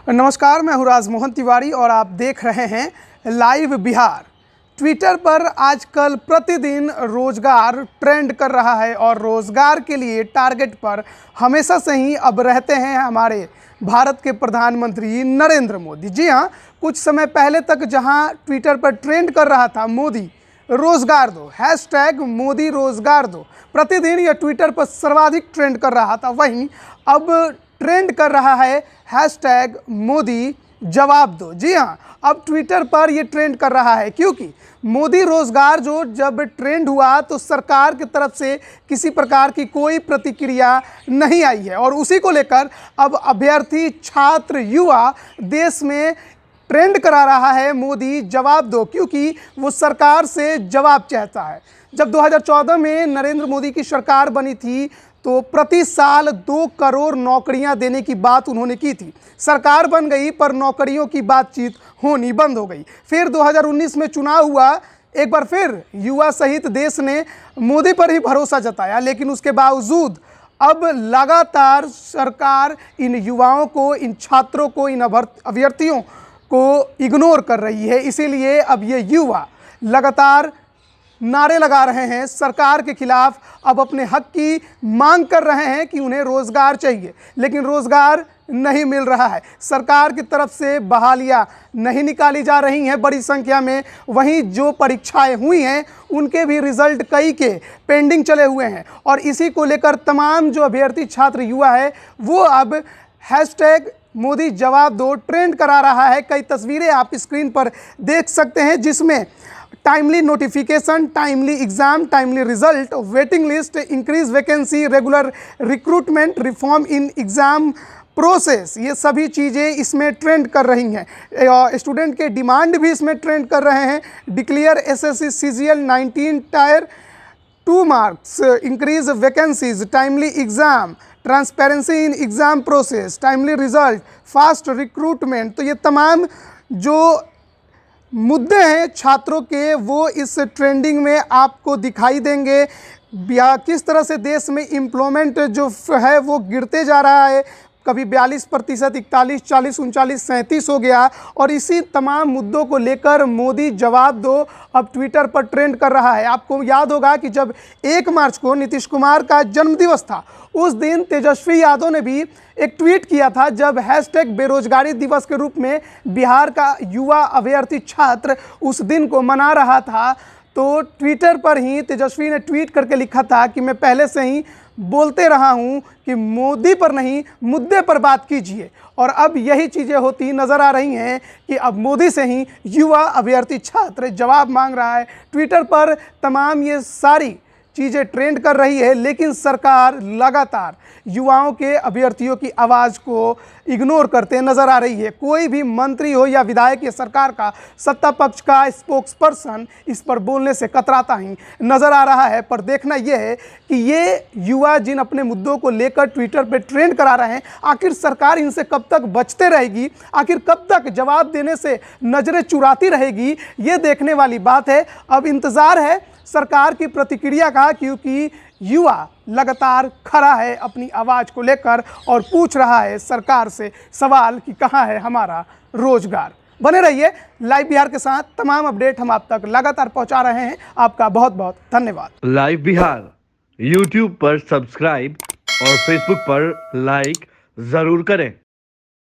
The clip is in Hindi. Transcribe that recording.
नमस्कार, मैं हूँ राजमोहन तिवारी और आप देख रहे हैं लाइव बिहार। ट्विटर पर आजकल प्रतिदिन रोजगार ट्रेंड कर रहा है और रोजगार के लिए टारगेट पर हमेशा से ही अब रहते हैं हमारे भारत के प्रधानमंत्री नरेंद्र मोदी। जी हाँ, कुछ समय पहले तक जहां ट्विटर पर ट्रेंड कर रहा था मोदी रोजगार दो, हैशटैग मोदी रोजगार दो, प्रतिदिन यह ट्विटर पर सर्वाधिक ट्रेंड कर रहा था, वहीं अब ट्रेंड कर रहा है हैशटैग मोदी जवाब दो। जी हाँ, अब ट्विटर पर ये ट्रेंड कर रहा है क्योंकि मोदी रोजगार जो जब ट्रेंड हुआ तो सरकार की तरफ से किसी प्रकार की कोई प्रतिक्रिया नहीं आई है और उसी को लेकर अब अभ्यर्थी, छात्र, युवा देश में ट्रेंड करा रहा है मोदी जवाब दो, क्योंकि वो सरकार से जवाब चाहता है। जब 2014 में नरेंद्र मोदी की सरकार बनी थी तो प्रति साल 2 करोड़ नौकरियां देने की बात उन्होंने की थी। सरकार बन गई पर नौकरियों की बातचीत होनी बंद हो गई। फिर 2019 में चुनाव हुआ, एक बार फिर युवा सहित देश ने मोदी पर ही भरोसा जताया, लेकिन उसके बावजूद अब लगातार सरकार इन युवाओं को, इन छात्रों को, इन अभ्यर्थियों को इग्नोर कर रही है। इसीलिए अब ये युवा लगातार नारे लगा रहे हैं सरकार के खिलाफ, अब अपने हक की मांग कर रहे हैं कि उन्हें रोजगार चाहिए, लेकिन रोजगार नहीं मिल रहा है। सरकार की तरफ से बहालियां नहीं निकाली जा रही हैं बड़ी संख्या में, वहीं जो परीक्षाएं हुई हैं उनके भी रिजल्ट कई के पेंडिंग चले हुए हैं और इसी को लेकर तमाम जो अभ्यर्थी, छात्र, युवा है वो अब हैशटैग मोदी जवाब दो ट्रेंड करा रहा है। कई तस्वीरें आप स्क्रीन पर देख सकते हैं जिसमें timely notification, timely exam, timely result, waiting list, increase vacancy, regular recruitment, reform in exam process, ये सभी चीज़ें इसमें ट्रेंड कर रही हैं। स्टूडेंट के डिमांड भी इसमें ट्रेंड कर रहे हैं। Declare SSC CGL 19 tyre 2 marks, increase vacancies, timely exam, transparency in exam process, timely result, fast recruitment. तो ये तमाम जो मुद्दे हैं छात्रों के वो इस ट्रेंडिंग में आपको दिखाई देंगे। किस तरह से देश में एम्प्लॉयमेंट जो है वो गिरते जा रहा है, कभी 42%, 41, 40, 39, 37 हो गया और इसी तमाम मुद्दों को लेकर मोदी जवाब दो अब ट्विटर पर ट्रेंड कर रहा है। आपको याद होगा कि जब 1 मार्च को नीतीश कुमार का जन्मदिवस था, उस दिन तेजस्वी यादव ने भी एक ट्वीट किया था, जब हैशटैग बेरोजगारी दिवस के रूप में बिहार का युवा अभ्यर्थी छात्र उस दिन को मना रहा था, तो ट्विटर पर ही तेजस्वी ने ट्वीट करके लिखा था कि मैं पहले से ही बोलते रहा हूं कि मोदी पर नहीं मुद्दे पर बात कीजिए। और अब यही चीज़ें होती नज़र आ रही हैं कि अब मोदी से ही युवा अभ्यर्थी छात्र जवाब मांग रहा है। ट्विटर पर तमाम ये सारी चीज़ें ट्रेंड कर रही है, लेकिन सरकार लगातार युवाओं के, अभ्यर्थियों की आवाज़ को इग्नोर करते नज़र आ रही है। कोई भी मंत्री हो या विधायक या सरकार का सत्ता पक्ष का स्पोक्सपर्सन इस पर बोलने से कतराता ही नज़र आ रहा है। पर देखना यह है कि ये युवा जिन अपने मुद्दों को लेकर ट्विटर पर ट्रेंड करा रहे हैं, आखिर सरकार इनसे कब तक बचते रहेगी, आखिर कब तक जवाब देने से नज़रें चुराती रहेगी, ये देखने वाली बात है। अब इंतज़ार है सरकार की प्रतिक्रिया का, क्योंकि युवा लगातार खड़ा है अपनी आवाज़ को लेकर और पूछ रहा है सरकार से सवाल कि कहाँ है हमारा रोजगार। बने रहिए लाइव बिहार के साथ, तमाम अपडेट हम आप तक लगातार पहुंचा रहे हैं। आपका बहुत बहुत धन्यवाद। लाइव बिहार यूट्यूब पर सब्सक्राइब और फेसबुक पर लाइक जरूर करें।